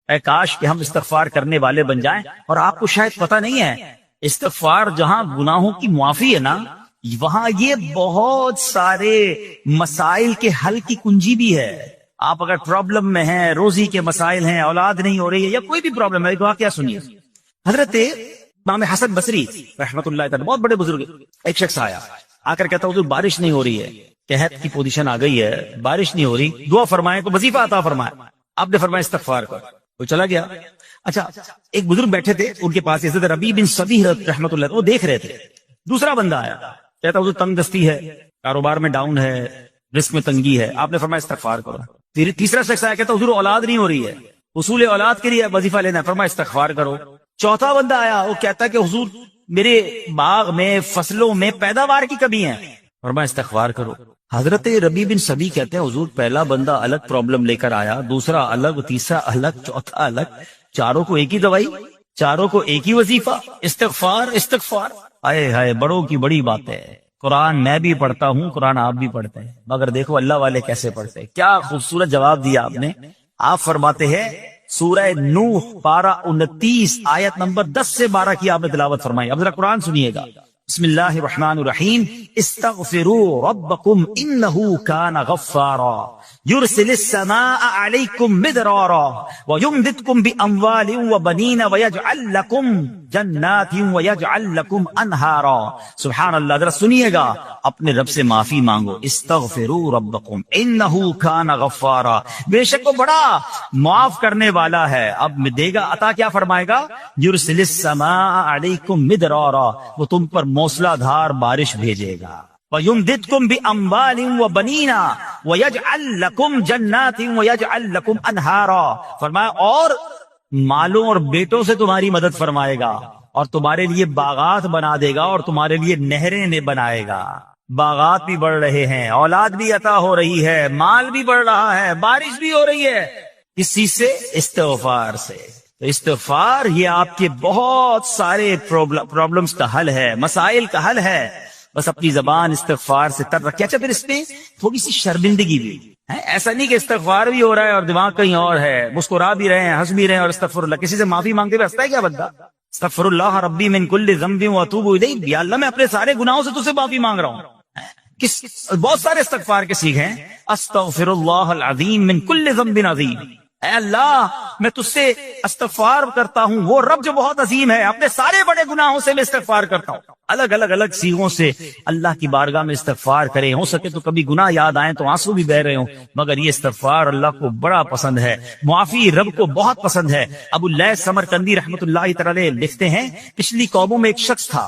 اے کاش کہ ہم استغفار کرنے والے بن جائیں. اور آپ کو شاید پتہ نہیں ہے استغفار جہاں گناہوں کی معافی ہے نا، وہاں یہ بہت سارے مسائل کے حل کی کنجی بھی ہے. آپ اگر پرابلم میں ہیں، روزی کے مسائل ہیں، اولاد نہیں ہو رہی ہے، یا کوئی بھی پرابلم ہے، تو کیا سنیے. حضرت امام حسن بصری رحمت اللہ تعالی بہت بڑے بزرگ، ایک شخص آیا آ کر کہتا حضور بارش نہیں ہو رہی ہے، قحط کی پوزیشن آ گئی ہے، بارش نہیں ہو رہی، دعا فرمائیں تو وظیفہ عطا فرمائیں. آپ نے فرمایا استغفار کر، وہ چلا گیا. اچھا ایک بزرگ بیٹھے تھے ان کے پاس، حضرت ربیع بن صبیح رحمت اللہ، وہ دیکھ رہے تھے. دوسرا بندہ آیا کہتا حضور تنگ دستی ہے، کاروبار میں ڈاؤن ہے، رزق میں تنگی ہے. آپ نے فرمایا استغفار کرو. تیسرا شخص آیا کہتا حضور اولاد نہیں ہو رہی ہے، حصول اولاد کے لیے وظیفہ لینا ہے، فرمایا استغفار کرو. چوتھا بندہ آیا، وہ کہتا ہے کہ حضور میرے باغ میں فصلوں میں پیداوار کی کمی ہے، فرمایا استغفار کرو. حضرت ربیع بن صبیح کہتے ہیں حضور پہلا بندہ الگ پرابلم لے کر آیا، دوسرا الگ، تیسرا الگ، چوتھا الگ، چاروں کو ایک ہی دوائی، چاروں کو ایک ہی وظیفہ، استغفار استغفار. آئے ہائے بڑوں کی بڑی بات ہے. قرآن میں بھی پڑھتا ہوں، قرآن آپ بھی پڑھتے ہیں، مگر دیکھو اللہ والے کیسے پڑھتے ہیں. کیا خوبصورت جواب دیا آپ نے. آپ فرماتے ہیں سورہ نوح پارہ 29 آیت نمبر 10 سے 12 کی آپ نے تلاوت فرمائی. اب ذرا قرآن سنیے گا. بسم اللہ الرحمن الرحیم. استغفروا ربکم انہ کان غفارا یرسل السماء علیکم مدرارا ویمددکم باموال وبنین ویجعل لکم جنات ویجعل لکم انہارا. سبحان اللہ. ذرا سنیے گا، اپنے رب سے معافی مانگو. استغفروا ربکم انہ کان غفارا، بے شک وہ بڑا معاف کرنے والا ہے. اب دے گا عطا، کیا فرمائے گا؟ یرسل السماء علیکم مدرارا، وہ تم پر موسلا دھار بارش بھیجے گا. وَيُمْدِدْكُمْ بِأَمْوَالٍ وَبَنِينَ وَيَجْعَلْ لَكُمْ جَنَّاتٍ وَيَجْعَلْ لَكُمْ أَنْهَارًا. فرمایا اور مالوں اور بیٹوں سے تمہاری مدد فرمائے گا، اور تمہارے لیے باغات بنا دے گا، اور تمہارے لیے نہریں بنائے گا. باغات بھی بڑھ رہے ہیں، اولاد بھی عطا ہو رہی ہے، مال بھی بڑھ رہا ہے، بارش بھی ہو رہی ہے. کس چیز سے؟ استغفار سے. تو استغفار یہ آپ کے بہت سارے پرابلمز کا حل ہے، مسائل کا حل ہے. بس اپنی زبان استغفار سے تر رکھے. اچھا پھر اس میں تھوڑی سی شرمندگی بھی ہے. ایسا نہیں کہ استغفار بھی ہو رہا ہے اور دماغ کہیں اور ہے، مسکرا بھی رہے ہیں، ہنس بھی رہے ہیں اور استغفر اللہ. کسی سے معافی مانگتے ہوئے ہنستا ہے کیا بندہ؟ استغفر اللہ ربی من کل ذنب واتوب الیہ. یا اللہ میں اپنے سارے گناہوں سے تجھ سے معافی مانگ رہا ہوں. بہت سارے استغفار کے سیکھ ہیں. استغفر اللہ العظیم من کل ذنب عظیم. اے اللہ میں تجھ سے استغفار کرتا ہوں، وہ رب جو بہت عظیم ہے، اپنے سارے بڑے گناہوں سے میں استغفار کرتا ہوں. الگ الگ سیغوں سے اللہ کی بارگاہ میں استغفار کریں. ہو سکے تو کبھی گناہ یاد آئیں تو آنسو بھی بہ رہے ہوں، مگر یہ استغفار اللہ کو بڑا پسند ہے، معافی رب کو بہت پسند ہے. ابو اللیث سمرقندی رحمت اللہ تعالی لکھتے ہیں پچھلی قوموں میں ایک شخص تھا،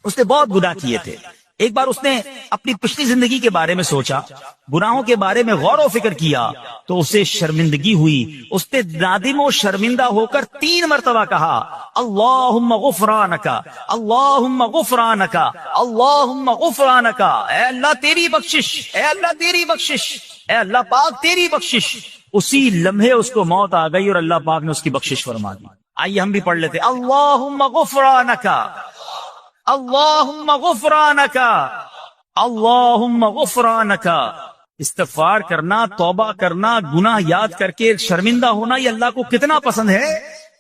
اس نے بہت گناہ کیے تھے. ایک بار اس نے اپنی پچھلی زندگی کے بارے میں سوچا، گناہوں کے بارے میں غور و فکر کیا تو اسے شرمندگی ہوئی. اس نے نادم و شرمندہ ہو کر 3 مرتبہ کہا اللہم غفرانک اللہم غفرانک اللہم غفرانک. اے اللہ تیری بخشش، اے اللہ تیری بخشش، اے اللہ پاک تیری بخشش. اسی لمحے اس کو موت آ گئی اور اللہ پاک نے اس کی بخشش فرما دی. آئیے ہم بھی پڑھ لیتے اللہم غفرانک اللہم غفرانک اللہم غفرانک. استغفار کرنا، توبہ کرنا، گناہ یاد کر کے شرمندہ ہونا، یہ اللہ کو کتنا پسند ہے.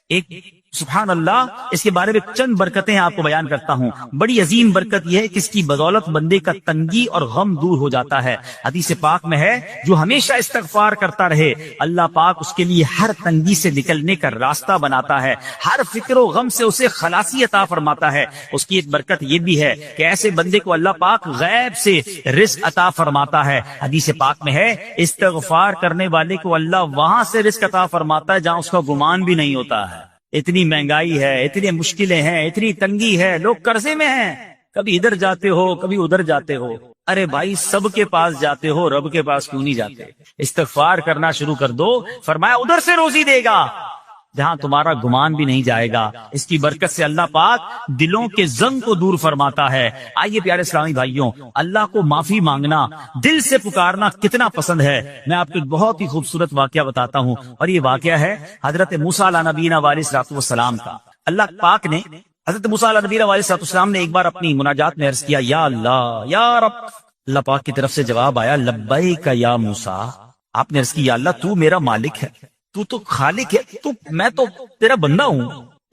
ایک سبحان اللہ، اس کے بارے میں چند برکتیں آپ کو بیان کرتا ہوں. بڑی عظیم برکت یہ ہے کہ اس کی بدولت بندے کا تنگی اور غم دور ہو جاتا ہے. حدیث پاک میں ہے جو ہمیشہ استغفار کرتا رہے اللہ پاک اس کے لیے ہر تنگی سے نکلنے کا راستہ بناتا ہے، ہر فکر و غم سے اسے خلاصی عطا فرماتا ہے. اس کی ایک برکت یہ بھی ہے کہ ایسے بندے کو اللہ پاک غیب سے رزق عطا فرماتا ہے. حدیث پاک میں ہے استغفار کرنے والے کو اللہ وہاں سے رزق عطا فرماتا ہے جہاں اس کا گمان بھی نہیں ہوتا ہے. اتنی مہنگائی ہے، اتنی مشکلیں ہیں، اتنی تنگی ہے، لوگ قرضے میں ہیں، کبھی ادھر جاتے ہو کبھی ادھر جاتے ہو. ارے بھائی سب کے پاس جاتے ہو، رب کے پاس کیوں نہیں جاتے؟ استغفار کرنا شروع کر دو، فرمایا ادھر سے روزی دے گا جہاں تمہارا گمان بھی نہیں جائے گا. اس کی برکت سے اللہ پاک دلوں کے زنگ کو دور فرماتا ہے. آئیے پیارے اسلامی بھائیوں، اللہ کو معافی مانگنا، دل سے پکارنا کتنا پسند ہے. میں آپ کو ایک بہت ہی خوبصورت واقعہ بتاتا ہوں، اور یہ واقعہ ہے حضرت موسیٰ علیہ نبینا علیہ الصلوۃ والسلام کا. اللہ پاک نے حضرت موسیٰ علیہ نبینا علیہ الصلوۃ والسلام نے ایک بار اپنی مناجات میں عرض کیا یا اللہ یا رب. اللہ پاک کی طرف سے جواب آیا لبیک یا موسیٰ. آپ نے عرض کی یا اللہ تو میرا مالک ہے، تو خالق ہے، میں تو تیرا بندہ ہوں۔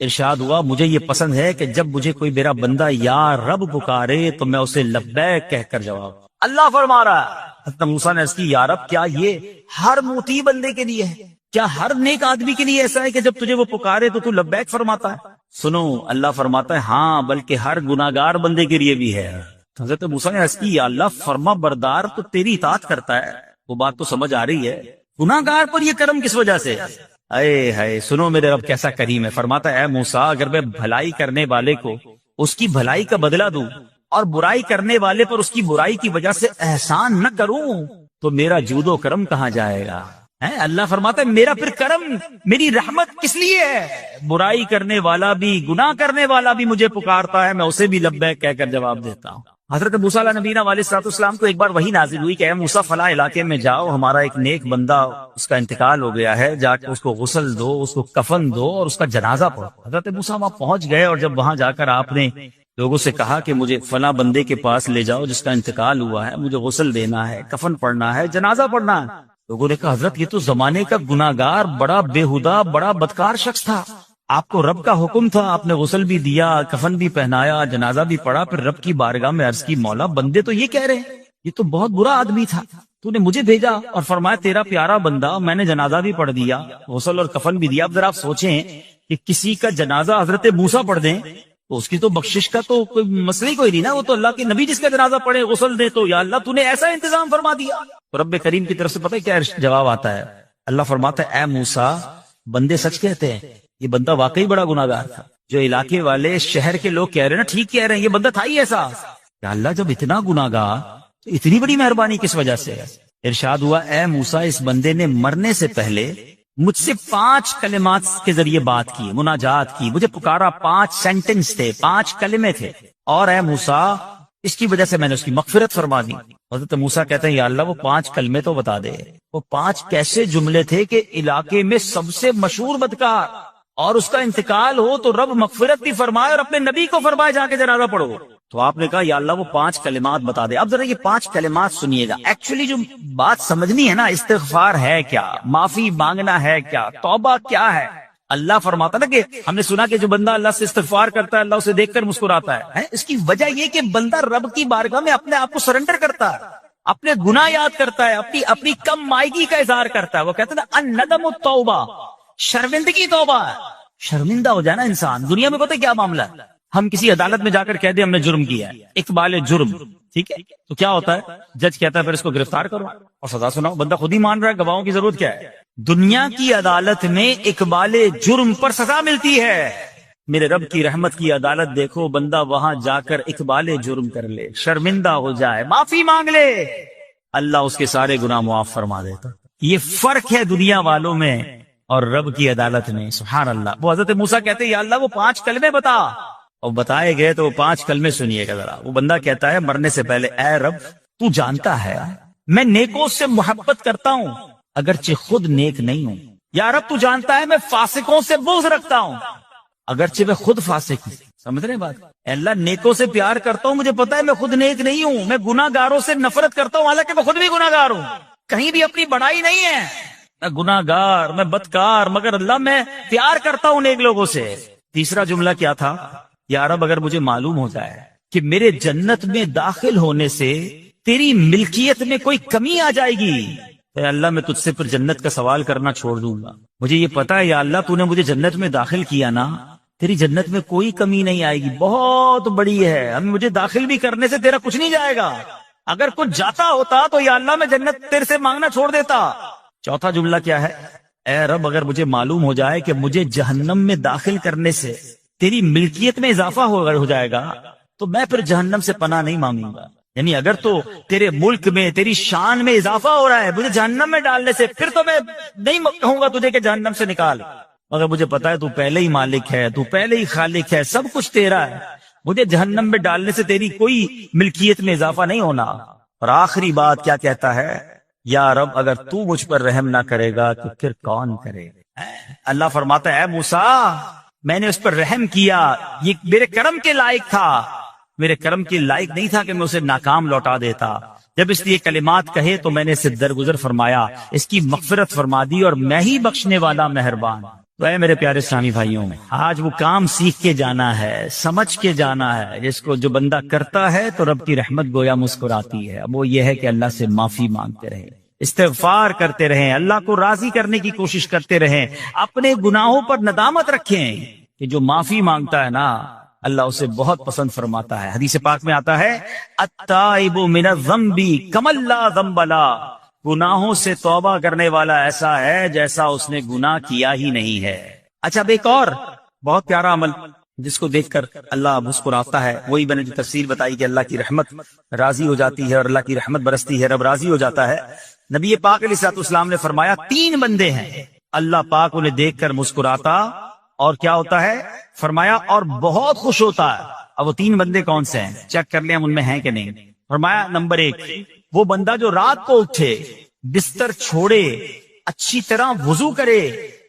ارشاد ہوا مجھے یہ پسند ہے کہ جب مجھے کوئی میرا بندہ یا رب پکارے تو میں اسے لبیک کہہ کر جواب۔ اللہ فرما رہا ہے، حضرت موسیٰ نے عرض کی یا رب کیا یہ ہر موتی بندے کے لیے ہے؟ کیا ہر نیک آدمی کے لیے ایسا ہے کہ جب تجھے وہ پکارے تو لبیک فرماتا ہے؟ سنو، اللہ فرماتا ہے ہاں، بلکہ ہر گناہگار بندے کے لیے بھی ہے۔ حضرت موسیٰ نے عرض کی یا اللہ فرما بردار تو تیری اطاعت کرتا ہے، وہ بات تو سمجھ آ رہی ہے، گناہگار پر یہ کرم کس وجہ سے؟ اے ہے، سنو میرے رب کیسا کریم ہے۔ فرماتا ہے اے موسیٰ اگر میں بھلائی کرنے والے کو اس کی بھلائی کا بدلہ دوں اور برائی کرنے والے پر اس کی برائی کی وجہ سے احسان نہ کروں تو میرا جود و کرم کہاں جائے گا؟ اللہ فرماتا ہے میرا پھر کرم، میری رحمت کس لیے ہے؟ برائی کرنے والا بھی، گناہ کرنے والا بھی مجھے پکارتا ہے، میں اسے بھی لبیک کہہ کر جواب دیتا ہوں۔ حضرت موسیٰ علیہ نبینا علیہ الصلوۃ والسلام کو ایک بار وحی نازل ہوئی کہ اے موسیٰ فلاں علاقے میں جاؤ، ہمارا ایک نیک بندہ اس کا انتقال ہو گیا ہے، جا کے اس کو غسل دو، اس کو کفن دو اور اس کا جنازہ پڑھو۔ حضرت موسیٰ وہاں پہنچ گئے اور جب وہاں جا کر آپ نے لوگوں سے کہا کہ مجھے فلاں بندے کے پاس لے جاؤ جس کا انتقال ہوا ہے، مجھے غسل دینا ہے، کفن پڑھنا ہے، جنازہ پڑھنا ہے، لوگوں نے کہا حضرت یہ تو زمانے کا گناہگار، بڑا بےہودہ، بڑا بدکار شخص تھا، آپ کو رب کا حکم تھا، آپ نے غسل بھی دیا، کفن بھی پہنایا، جنازہ بھی پڑھا، پھر رب کی بارگاہ میں عرض کی مولا بندے تو یہ کہہ رہے ہیں یہ تو بہت برا آدمی تھا، تو نے مجھے بھیجا اور فرمایا تیرا پیارا بندہ، میں نے جنازہ بھی پڑھ دیا، غسل اور کفن بھی دیا۔ اب ذرا آپ سوچیں کہ کسی کا جنازہ حضرت موسیٰ پڑھ دیں تو اس کی تو بخشش کا تو کوئی مسئلہ ہی کوئی نہیں نا، وہ تو اللہ کے نبی جس کا جنازہ پڑھے غسل دے تو یا اللہ تو نے ایسا انتظام فرما دیا۔ تو رب کریم کی طرف سے پتہ ہے کیا جواب آتا ہے؟ اللہ فرماتا ہے اے موسیٰ بندے سچ کہتے ہیں، یہ بندہ واقعی بڑا گناہگار تھا، جو علاقے والے شہر کے لوگ کہہ رہے ہیں نا ٹھیک کہہ رہے ہیں، یہ بندہ تھا ہی ایسا۔ یا اللہ جب اتنا گناہگار تو اتنی بڑی مہربانی کس وجہ سے؟ ارشاد ہوا اے موسیٰ اس بندے نے مرنے سے پہلے مجھ سے 5 کلمات کے ذریعے بات کی، مناجات کی، مجھے پکارا، 5 سینٹنس تھے، 5 کلمے تھے، اور اے موسیٰ اس کی وجہ سے میں نے اس کی مغفرت فرما دی۔ حضرت موسیٰ کہتے ہیں یا اللہ وہ 5 کلمے تو بتا دے، وہ 5 کیسے جملے تھے کہ علاقے میں سب سے مشہور بدکار اور اس کا انتقال ہو تو رب مغفرت بھی فرمائے اور اپنے نبی کو فرمائے جا کے جنازہ پڑھو۔ تو آپ نے کہا یا اللہ وہ 5 کلمات بتا دے۔ اب ذرا یہ 5 کلمات سنیے گا، ایکچولی جو بات سمجھنی ہے نا، استغفار ہے کیا، معافی مانگنا ہے کیا، توبہ کیا ہے؟ اللہ فرماتا نا کہ ہم نے سنا کہ جو بندہ اللہ سے استغفار کرتا ہے اللہ اسے دیکھ کر مسکراتا ہے، اس کی وجہ یہ کہ بندہ رب کی بارگاہ میں اپنے آپ کو سرنڈر کرتا ہے، اپنے گناہ یاد کرتا ہے، اپنی کم مائگی کا اظہار کرتا ہے۔ وہ کہتے ہیں نا الندم التوبہ، شرمندگی توبہ ہے۔ شرمندہ ہو جائے نا انسان، دنیا میں پتہ کیا معاملہ ہے، ہم کسی عدالت میں جا کر کہہ دیں ہم نے جرم کیا ہے، اقبال جرم، ٹھیک ہے، تو کیا ہوتا ہے، جج کہتا ہے پھر اس کو گرفتار کرو اور سزا سناؤ، بندہ خود ہی مان رہا ہے، گواہوں کی ضرورت کیا ہے؟ دنیا کی عدالت میں اقبال جرم پر سزا ملتی ہے، میرے رب کی رحمت کی عدالت دیکھو، بندہ وہاں جا کر اقبال جرم کر لے، شرمندہ ہو جائے، معافی مانگ لے، اللہ اس کے سارے گناہ معاف فرما دیتا۔ یہ فرق ہے دنیا والوں میں اور رب کی عدالت میں، سبحان اللہ۔ وہ حضرت موسیٰ کہتے ہیں یا اللہ وہ 5 کلمے بتا، اور بتائے گئے تو وہ 5 کلمے سنیے گا ذرا۔ وہ بندہ کہتا ہے مرنے سے پہلے اے رب تو جانتا ہے میں نیکوں سے محبت کرتا ہوں اگرچہ خود نیک نہیں ہوں، یا رب تو جانتا ہے میں فاسقوں سے بغض رکھتا ہوں اگرچہ میں خود فاسق ہوں۔ سمجھ رہے بات؟ اے اللہ نیکوں سے پیار کرتا ہوں، مجھے پتا ہے میں خود نیک نہیں ہوں، میں گناہ گاروں سے نفرت کرتا ہوں حالانکہ میں خود بھی گناہ گار ہوں، کہیں بھی اپنی بڑائی نہیں ہے، میں گناہ گار، میں بدکار، مگر اللہ میں پیار کرتا ہوں نیک لوگوں سے۔ تیسرا جملہ کیا تھا؟ یا رب اگر مجھے معلوم ہو جائے کہ میرے جنت میں داخل ہونے سے تیری ملکیت میں کوئی کمی آ جائے گی اے اللہ میں تجھ سے پھر جنت کا سوال کرنا چھوڑ دوں گا۔ مجھے یہ پتا ہے یا اللہ تو نے مجھے جنت میں داخل کیا نا، تیری جنت میں کوئی کمی نہیں آئے گی، بہت بڑی ہے، مجھے داخل بھی کرنے سے تیرا کچھ نہیں جائے گا، اگر کچھ جاتا ہوتا تو یا اللہ میں جنت تیرے سے مانگنا چھوڑ دیتا۔ چوتھا جملہ کیا ہے؟ اے رب اگر مجھے معلوم ہو جائے کہ مجھے جہنم میں داخل کرنے سے تیری ملکیت میں اضافہ ہو جائے گا تو میں پھر جہنم سے پناہ نہیں مانگوں گا، یعنی اگر تو تیرے ملک میں تیری شان میں اضافہ ہو رہا ہے مجھے جہنم میں ڈالنے سے، پھر تو میں نہیں کہوں گا تجھے کہ جہنم سے نکال، مگر مجھے پتا ہے تو پہلے ہی مالک ہے، تو پہلے ہی خالق ہے، سب کچھ تیرا ہے، مجھے جہنم میں ڈالنے سے تیری کوئی ملکیت میں اضافہ نہیں ہونا۔ اور آخری بات کیا کہتا ہے؟ یا رب اگر تو مجھ پر رحم نہ کرے گا تو پھر کون کرے گا؟ اللہ فرماتا ہے اے موسیٰ میں نے اس پر رحم کیا، یہ میرے کرم کے لائق تھا، میرے کرم کے لائق نہیں تھا کہ میں اسے ناکام لوٹا دیتا، جب اس لیے کلمات کہے تو میں نے اسے درگزر فرمایا، اس کی مغفرت فرما دی، اور میں ہی بخشنے والا مہربان۔ تو اے میرے پیارے اسلامی بھائیوں، آج وہ کام سیکھ کے جانا ہے، سمجھ کے جانا ہے، جس کو جو بندہ کرتا ہے تو رب کی رحمت گویا مسکراتی ہے۔ اب وہ یہ ہے کہ اللہ سے معافی مانگتے رہیں، استغفار کرتے رہیں، اللہ کو راضی کرنے کی کوشش کرتے رہیں، اپنے گناہوں پر ندامت رکھیں کہ جو معافی مانگتا ہے نا اللہ اسے بہت پسند فرماتا ہے۔ حدیث پاک میں آتا ہے التائب من الذنب کمن لا ذنب له، گناہوں سے توبہ کرنے والا ایسا ہے جیسا اس نے گناہ کیا ہی نہیں ہے۔ اچھا، اب ایک اور بہت پیارا عمل جس کو دیکھ کر اللہ مسکراتا ہے، وہی میں نے جو تفسیر بتائی کہ اللہ کی رحمت راضی ہو جاتی ہے اور اللہ کی رحمت برستی ہے، رب راضی ہو جاتا ہے۔ نبی پاک علیہ الصلوۃ والسلام نے فرمایا 3 بندے ہیں اللہ پاک انہیں دیکھ کر مسکراتا اور کیا ہوتا ہے، فرمایا اور بہت خوش ہوتا ہے۔ اب وہ 3 بندے کون سے ہیں، چیک کر لیں ہم ان میں ہیں کہ نہیں۔ فرمایا نمبر 1 وہ بندہ جو رات کو اٹھے، بستر چھوڑے، اچھی طرح وضو کرے،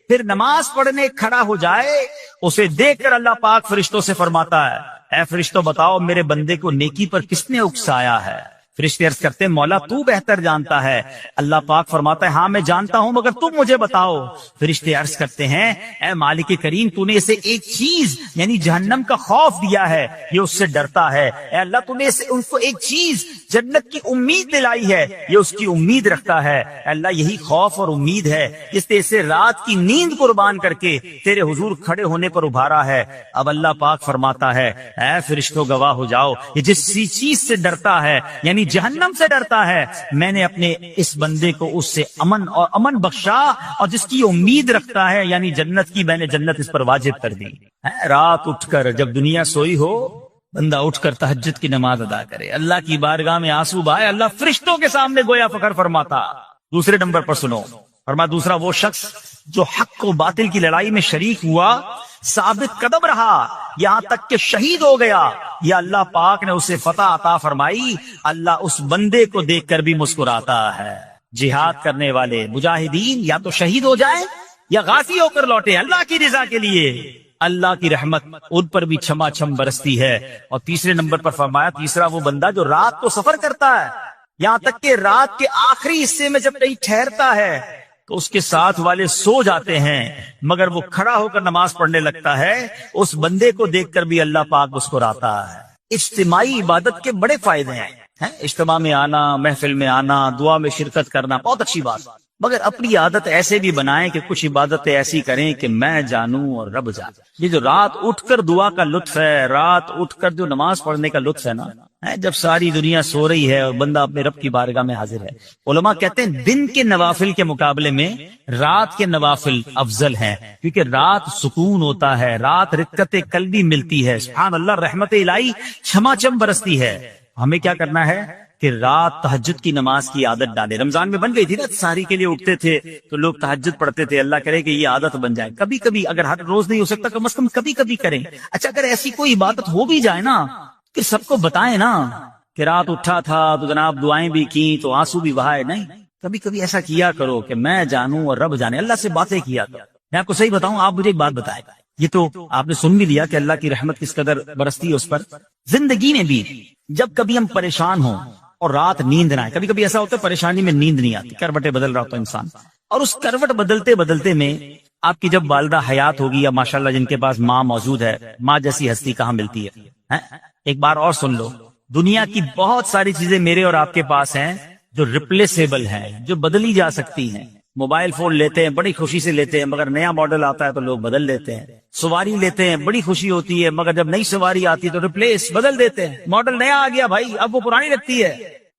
پھر نماز پڑھنے کھڑا ہو جائے، اسے دیکھ کر اللہ پاک فرشتوں سے فرماتا ہے اے فرشتوں بتاؤ میرے بندے کو نیکی پر کس نے اکسایا ہے؟ فرشتے عرض کرتے ہیں مولا تو بہتر جانتا ہے۔ اللہ پاک فرماتا ہے ہاں میں جانتا ہوں مگر تم مجھے بتاؤ۔ فرشتے عرض کرتے ہیں اے مالک کریم تو نے اسے ایک چیز یعنی جہنم کا خوف دیا ہے، یہ اس سے ڈرتا ہے۔ اے اللہ تو نے ان کو ایک چیز جنت کی امید دلائی ہے، یہ اس کی امید رکھتا ہے۔ اے اللہ یہی خوف اور امید ہے جس نے اسے رات کی نیند قربان کر کے تیرے حضور کھڑے ہونے پر ابھارا ہے۔ اب اللہ پاک فرماتا ہے اے فرشتوں گواہ ہو جاؤ، یہ جس چیز سے ڈرتا ہے یعنی جہنم سے ڈرتا ہے، میں نے اپنے اس بندے کو اس سے امن بخشا، اور جس کی امید رکھتا ہے یعنی جنت کی، میں نے جنت اس پر واجب کر دی۔ رات اٹھ کر جب دنیا سوئی ہو بندہ اٹھ کر تہجد کی نماز ادا کرے، اللہ کی بارگاہ میں آنسو بہائے، اللہ فرشتوں کے سامنے گویا فخر فرماتا۔ دوسرے نمبر پر سنو، فرمایا دوسرا وہ شخص جو حق و باطل کی لڑائی میں شریک ہوا، ثابت قدم رہا یہاں تک کہ شہید ہو گیا، یا اللہ پاک نے اسے فتح عطا فرمائی، اللہ اس بندے کو دیکھ کر بھی مسکراتا ہے۔ جہاد کرنے والے مجاہدین یا تو شہید ہو جائیں یا غازی ہو کر لوٹے اللہ کی رضا کے لیے، اللہ کی رحمت ان پر بھی چھما چھم برستی ہے۔ اور تیسرے نمبر پر فرمایا تیسرا وہ بندہ جو رات کو سفر کرتا ہے، یہاں تک کہ رات کے آخری حصے میں جب کہیں ٹھہرتا ہے تو اس کے ساتھ والے سو جاتے ہیں مگر وہ کھڑا ہو کر نماز پڑھنے لگتا ہے، اس بندے کو دیکھ کر بھی اللہ پاک مسکراتا ہے۔ اجتماعی عبادت کے بڑے فائدے ہیں، اجتماع میں آنا، محفل میں آنا، دعا میں شرکت کرنا بہت اچھی بات، مگر اپنی عادت ایسے بھی بنائیں کہ کچھ عبادتیں ایسی کریں کہ میں جانوں اور رب جانے۔ یہ جو رات اٹھ کر دعا کا لطف ہے، رات اٹھ کر جو نماز پڑھنے کا لطف ہے نا، جب ساری دنیا سو رہی ہے اور بندہ اپنے رب کی بارگاہ میں حاضر ہے۔ علماء کہتے ہیں دن کے نوافل کے مقابلے میں رات کے نوافل افضل ہیں، کیونکہ رات سکون ہوتا ہے، رات رقت قلبی ملتی ہے، سبحان اللہ، رحمت الہی چھما چھم برستی ہے۔ ہمیں کیا کرنا ہے کہ رات تہجد کی نماز کی عادت ڈالے۔ رمضان میں بن گئی تھی نا، سحری کے لیے اٹھتے تھے تو لوگ تہجد پڑھتے تھے، اللہ کرے کہ یہ عادت بن جائے، کبھی کبھی، اگر ہر روز نہیں ہو سکتا کم از کم کبھی کبھی کریں۔ اچھا اگر ایسی کوئی عبادت ہو بھی جائے نا کہ سب کو بتائیں نا کہ رات اٹھا تھا تو جناب دعائیں بھی کی تو آنسو بھی بہائے، نہیں، کبھی کبھی ایسا کیا کرو کہ میں جانوں اور رب جانے، اللہ سے باتیں کیا کرو۔ میں آپ کو صحیح بتاؤں، آپ مجھے ایک بات بتائیں، یہ تو آپ نے سن بھی لیا کہ اللہ کی رحمت کس قدر برستی ہے اس پر۔ زندگی میں بھی جب کبھی ہم پریشان ہوں اور رات نیند نہ آئے، کبھی کبھی ایسا ہوتا ہے پریشانی میں نیند نہیں آتی، کروٹیں بدل رہا ہوتا ہے انسان، اور اس کروٹ بدلتے بدلتے میں آپ کی جب والدہ حیات ہوگی یا ماشاءاللہ جن کے پاس ماں موجود ہے، ماں جیسی ہستی کہاں ملتی ہے۔ ایک بار اور سن لو، دنیا کی بہت ساری چیزیں میرے اور آپ کے پاس ہیں جو ریپلیسیبل ہیں، جو بدلی جا سکتی ہیں۔ موبائل فون لیتے ہیں، بڑی خوشی سے لیتے ہیں، مگر نیا ماڈل آتا ہے تو لوگ بدل لیتے ہیں۔ سواری لیتے ہیں، بڑی خوشی ہوتی ہے، مگر جب نئی سواری آتی ہے تو ریپلیس بدل دیتے ہیں، ماڈل نیا آ گیا بھائی، اب وہ پرانی لگتی ہے۔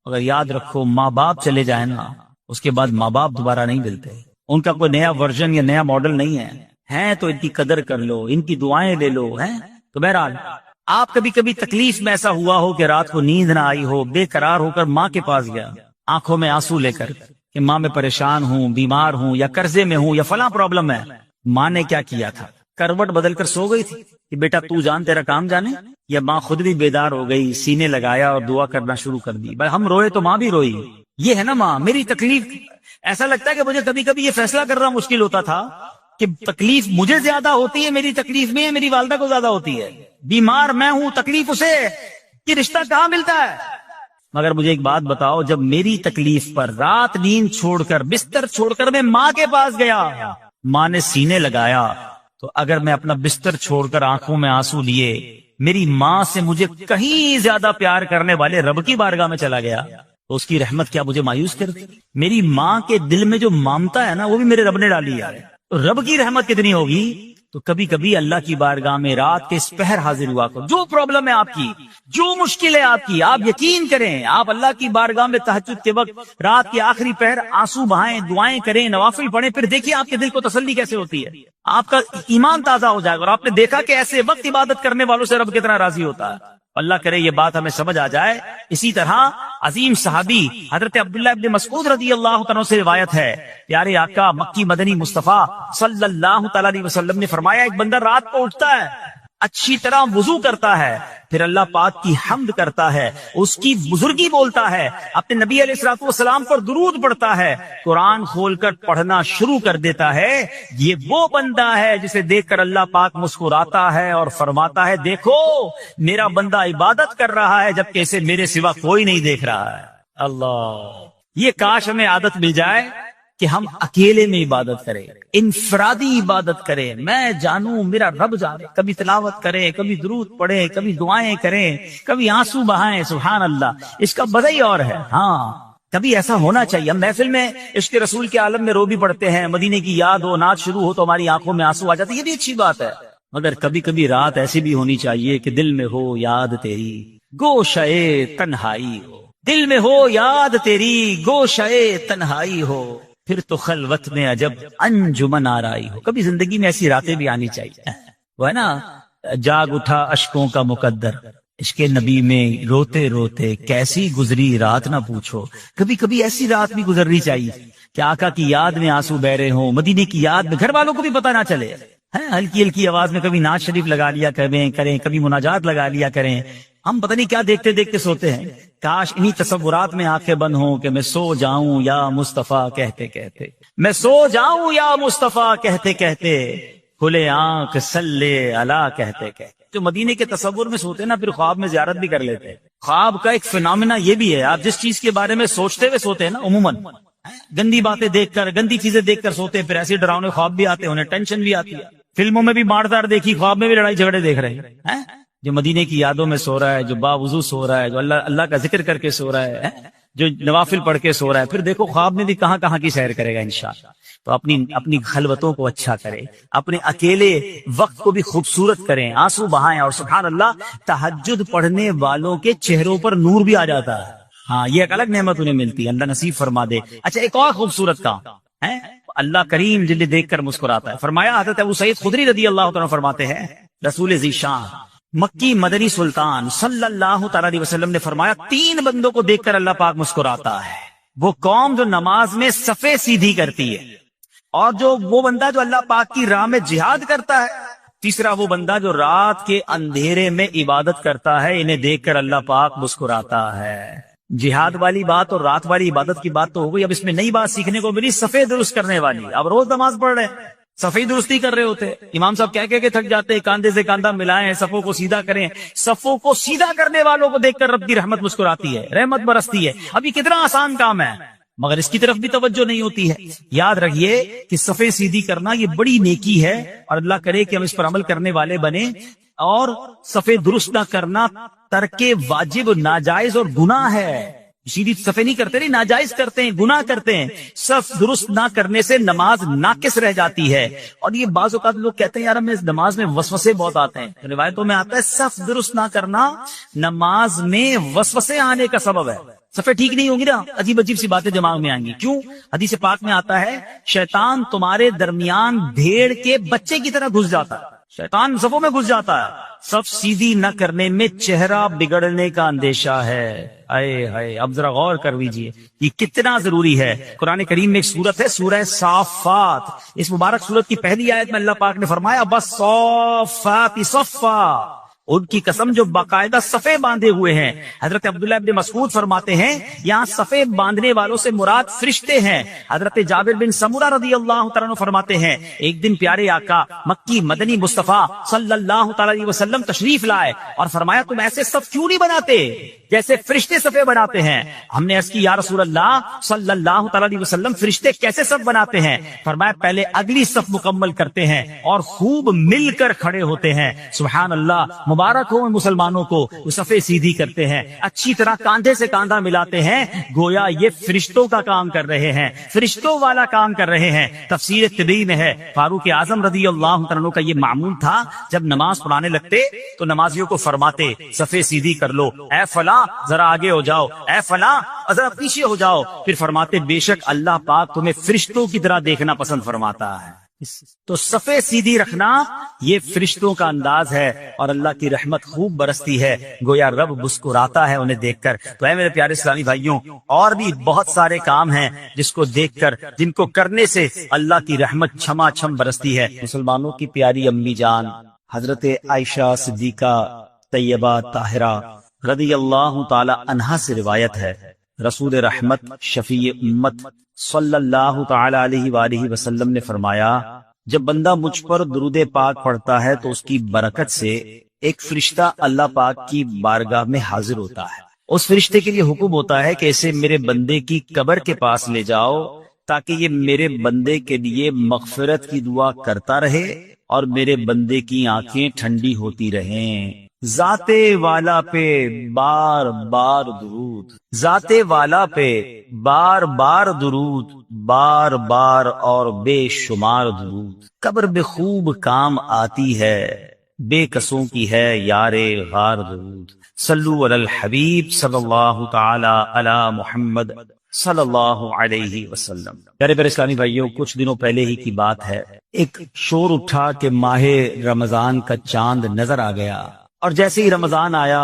مگر یاد رکھو ماں باپ چلے جائیں نا، اس کے بعد ماں باپ دوبارہ نہیں ملتے، ان کا کوئی نیا ورژن یا نیا ماڈل نہیں ہے تو ان کی قدر کر لو، ان کی دعائیں لے لو۔ تو بہرحال آپ کبھی کبھی تکلیف میں ایسا ہوا ہو کہ رات کو نیند نہ آئی ہو، بے قرار ہو کر ماں کے پاس گیا، آنکھوں میں آنسو لے کر کہ ماں میں پریشان ہوں، بیمار ہوں، یا قرضے میں ہوں، یا فلاں پرابلم ہے۔ ماں نے کیا کیا تھا؟ کروٹ بدل کر سو گئی تھی کہ بیٹا تو جان تیرا کام جانے، یا ماں خود بھی بیدار ہو گئی، سینے لگایا اور دعا کرنا شروع کر دی؟ بھائی ہم روئے تو ماں بھی روئی، یہ ہے نا ماں۔ میری تکلیف، ایسا لگتا ہے کہ مجھے کبھی کبھی یہ فیصلہ کرنا مشکل ہوتا تھا کہ تکلیف مجھے زیادہ ہوتی ہے میری تکلیف میں، میری والدہ کو زیادہ ہوتی ہے۔ بیمار میں ہوں، تکلیف اسے، یہ رشتہ کہاں ملتا ہے؟ مگر مجھے ایک بات بتاؤ، جب میری تکلیف پر رات نیند چھوڑ کر بستر چھوڑ کر میں ماں کے پاس گیا، ماں نے سینے لگایا، تو اگر میں اپنا بستر چھوڑ کر آنکھوں میں آنسو لیے میری ماں سے مجھے کہیں زیادہ پیار کرنے والے رب کی بارگاہ میں چلا گیا تو اس کی رحمت کیا مجھے مایوس کرتی؟ میری ماں کے دل میں جو ممتا ہے نا وہ بھی میرے رب نے ڈالی ہے، تو رب کی رحمت کتنی ہوگی؟ تو کبھی کبھی اللہ کی بارگاہ میں رات کے اس پہر حاضر ہوا کرو، جو پرابلم ہے آپ کی، جو مشکل ہے آپ کی، آپ یقین کریں، آپ اللہ کی بارگاہ میں تہجد کے وقت رات کے آخری پہر آنسو بہائیں، دعائیں کریں، نوافل پڑھیں، پھر دیکھیے آپ کے دل کو تسلی کیسے ہوتی ہے، آپ کا ایمان تازہ ہو جائے گا، اور آپ نے دیکھا کہ ایسے وقت عبادت کرنے والوں سے رب کتنا راضی ہوتا ہے۔ اللہ کرے یہ بات ہمیں سمجھ آ جائے۔ اسی طرح عظیم صحابی حضرت عبداللہ ابن مسعود رضی اللہ عنہ سے روایت ہے، پیارے آقا مکی مدنی مصطفیٰ صلی اللہ تعالی علیہ وسلم نے فرمایا، ایک بندہ رات کو اٹھتا ہے، اچھی طرح وضو کرتا ہے، پھر اللہ پاک کی حمد کرتا ہے، اس کی بزرگی بولتا ہے، اپنے نبی علیہ الصلوۃ والسلام پر درود پڑھتا ہے، قرآن کھول کر پڑھنا شروع کر دیتا ہے، یہ وہ بندہ ہے جسے دیکھ کر اللہ پاک مسکراتا ہے اور فرماتا ہے، دیکھو میرا بندہ عبادت کر رہا ہے جبکہ اسے میرے سوا کوئی نہیں دیکھ رہا ہے۔ اللہ، یہ کاش ہمیں عادت مل جائے کہ ہم اکیلے میں عبادت کریں، انفرادی عبادت کریں، میں جانوں میرا رب جانے، کبھی تلاوت کریں، کبھی درود پڑھیں، کبھی دعائیں کریں، کبھی آنسو بہائیں، سبحان اللہ، اس کا مزہ ہی اور ہے۔ ہاں کبھی ایسا ہونا چاہیے، ہم محفل میں عشق رسول کے عالم میں رو بھی پڑھتے ہیں، مدینے کی یاد ہو، نعت شروع ہو تو ہماری آنکھوں میں آنسو آ جاتے ہیں، یہ بھی اچھی بات ہے، مگر کبھی کبھی رات ایسی بھی ہونی چاہیے کہ دل میں ہو یاد تیری گوشئے تنہائی ہو، دل میں ہو یاد تیری گوشئے تنہائی ہو، پھر تو خلوت میں عجب انجمن آرائی ہو۔ کبھی زندگی میں ایسی راتیں بھی آنی چاہیے، وہ ہے نا، جاگ اٹھا اشکوں کا مقدر، عشق نبی میں روتے روتے کیسی گزری رات نہ پوچھو۔ کبھی کبھی ایسی رات بھی گزرنی چاہیے کہ آقا کی یاد میں آنسو بہ رہے ہوں، مدینے کی یاد میں، گھر والوں کو بھی پتہ نہ چلے، ہلکی ہلکی آواز میں کبھی نعت شریف لگا لیا کریں، کبھی مناجات لگا لیا کریں، ہم پتہ نہیں کیا دیکھتے دیکھتے سوتے ہیں۔ کاش انہی تصورات میں آنکھیں بند ہوں کہ میں سو جاؤں یا مصطفیٰ کہتے کہتے، میں سو جاؤں یا مصطفیٰ کہتے کہتے، کھلے آنکھ صلی اللہ کہتے کہتے۔ جو مدینے کے تصور میں سوتے نا پھر خواب میں زیارت بھی کر لیتے ہیں۔ خواب کا ایک فینامنا یہ بھی ہے، آپ جس چیز کے بارے میں سوچتے ہوئے سوتے ہیں نا، عموماً گندی باتیں دیکھ کر، گندی چیزیں دیکھ کر سوتے ہیں، پھر ایسے ڈراؤنے خواب بھی آتے ہیں، انہیں ٹینشن بھی آتی ہے، فلموں میں بھی مار دار دیکھی، خواب میں بھی لڑائی جھگڑے دیکھ رہے ہیں۔ جو مدینے کی یادوں میں سو رہا ہے، جو باوضو سو رہا ہے، جو اللہ کا ذکر کر کے سو رہا ہے، جو نوافل پڑھ کے سو رہا ہے، پھر دیکھو خواب میں بھی کہاں کہاں کی سیر کرے گا انشاءاللہ۔ تو اپنی خلوتوں کو اچھا کریں، اپنے اکیلے وقت کو بھی خوبصورت کریں، آنسو بہائیں، اور سبحان اللہ تہجد پڑھنے والوں کے چہروں پر نور بھی آ جاتا ہے۔ ہاں یہ ایک الگ نعمت انہیں ملتی ہے، اللہ نصیب فرما دے۔ اچھا ایک اور خوبصورت کام ہے، اللہ کریم جلد دیکھ کر مسکراتا ہے۔ فرمایا حضرت ابو سعید خدری رضی اللہ عنہ فرماتے ہیں، رسول ذیشان مکی مدنی سلطان صلی اللہ تعالی علیہ وسلم نے فرمایا، 3 بندوں کو دیکھ کر اللہ پاک مسکراتا ہے، وہ قوم جو نماز میں صفیں سیدھی کرتی ہے، اور وہ بندہ جو اللہ پاک کی راہ میں جہاد کرتا ہے، تیسرا وہ بندہ جو رات کے اندھیرے میں عبادت کرتا ہے، انہیں دیکھ کر اللہ پاک مسکراتا ہے۔ جہاد والی بات اور رات والی عبادت کی بات تو ہو گئی، اب اس میں نئی بات سیکھنے کو ملی، صفیں درست کرنے والی۔ اب روز نماز پڑھ رہے ہیں، صفیں درستی کر رہے ہوتے، امام صاحب کہہ کے تھک جاتے، کاندھے سے کاندھا ملائیں، صفوں کو سیدھا کریں، صفوں کو سیدھا کرنے والوں کو دیکھ کر رب کی رحمت مسکراتی ہے، رحمت برستی ہے۔ اب یہ کتنا آسان کام ہے، مگر اس کی طرف بھی توجہ نہیں ہوتی ہے۔ یاد رکھیے کہ صفیں سیدھی کرنا یہ بڑی نیکی ہے، اور اللہ کرے کہ ہم اس پر عمل کرنے والے بنیں، اور صفیں درست نہ کرنا ترک واجب، ناجائز اور گناہ ہے۔ سیدھی صفیں نہیں کرتے، نہیں ناجائز کرتے ہیں، گناہ کرتے ہیں۔ صف درست نہ کرنے سے نماز ناقص رہ جاتی ہے، اور یہ بعض اوقات لوگ کہتے ہیں یار ہمیں نماز میں وسوسے بہت آتے ہیں، روایتوں میں آتا ہے صف درست نہ کرنا نماز میں وسوسے آنے کا سبب ہے۔ صفیں ٹھیک نہیں ہوں گی نا، عجیب عجیب سی باتیں دماغ میں آئیں گی۔ کیوں؟ حدیث پاک میں آتا ہے شیطان تمہارے درمیان بھیڑ کے بچے کی طرح گھس جاتا ہے، شیطان صفوں میں گھس جاتا ہے۔ صف سیدھی نہ کرنے میں چہرہ بگڑنے کا اندیشہ ہے۔ اے ہائے، اب ذرا غور کر لیجیے یہ کتنا ضروری ہے۔ قرآن کریم میں ایک سورت ہے سورہ صافات، اس مبارک سورت کی پہلی آیت میں اللہ پاک نے فرمایا بس صافات صفا، ان کی قسم جو باقاعدہ صفے باندھے ہوئے ہیں. حضرت عبداللہ ابن مسعود فرماتے ہیں یہاں صفے باندھنے والوں سے مراد فرشتے ہیں. حضرت جابر بن سمرہ رضی اللہ تعالیٰ عنہ فرماتے ہیں ایک دن پیارے آقا مکی مدنی مصطفیٰ صلی اللہ تعالی علیہ وسلم تشریف لائے اور فرمایا تم ایسے صف کیوں نہیں بناتے جیسے فرشتے صفے بناتے ہیں. ہم نے عرض کی یا رسول اللہ صلی اللہ تعالی علیہ وسلم فرشتے کیسے صف بناتے ہیں؟ فرمایا پہلے اگلی صف مکمل کرتے ہیں اور خوب مل کر کھڑے ہوتے ہیں. سبحان اللہ، مبارک ہو مسلمانوں کو، وہ صفے سیدھی کرتے ہیں، اچھی طرح کاندھے سے کاندھا ملاتے ہیں، گویا یہ فرشتوں کا کام کر رہے ہیں، فرشتوں والا کام کر رہے ہیں. تفسیر طبی میں ہے فاروق اعظم رضی اللہ عنہ کا یہ معمول تھا، جب نماز پڑھانے لگتے تو نمازیوں کو فرماتے صفے سیدھی کر لو، اے فلاں ذرا آگے ہو جاؤ، اے فلاں ذرا پیچھے ہو جاؤ. پھر فرماتے بے شک اللہ پاک تمہیں فرشتوں کی طرح دیکھنا پسند فرماتا ہے. تو صفے سیدھی رکھنا یہ فرشتوں کا انداز ہے اور اللہ کی رحمت خوب برستی ہے، گویا رب مسکراتا ہے انہیں دیکھ کر. تو اے میرے پیارے اسلامی بھائیوں، اور بھی بہت سارے کام ہیں جس کو دیکھ کر، جن کو کرنے سے اللہ کی رحمت چھما چھم برستی ہے. مسلمانوں کی پیاری امی جان حضرت عائشہ صدیقہ طیبہ طاہرہ رضی اللہ تعالی عنہا سے روایت ہے، رسول رحمت شفیع امت صلی اللہ تعالی علیہ وآلہ وسلم نے فرمایا جب بندہ مجھ پر درود پاک پڑھتا ہے تو اس کی برکت سے ایک فرشتہ اللہ پاک کی بارگاہ میں حاضر ہوتا ہے. اس فرشتے کے لیے حکم ہوتا ہے کہ اسے میرے بندے کی قبر کے پاس لے جاؤ تاکہ یہ میرے بندے کے لیے مغفرت کی دعا کرتا رہے اور میرے بندے کی آنکھیں ٹھنڈی ہوتی رہیں. ذات والا پہ بار بار درود، ذات والا پہ بار بار درود، بار بار اور بے شمار درود. قبر بے خوب کام آتی ہے، بے قصوں کی ہے یار غار درود. صلو علی الحبیب صلی اللہ تعالی علی محمد صلی اللہ علیہ وسلم. پیارے پیارے اسلامی بھائیوں، کچھ دنوں پہلے ہی کی بات ہے، ایک شور اٹھا کہ ماہ رمضان کا چاند نظر آ گیا، اور جیسے ہی رمضان آیا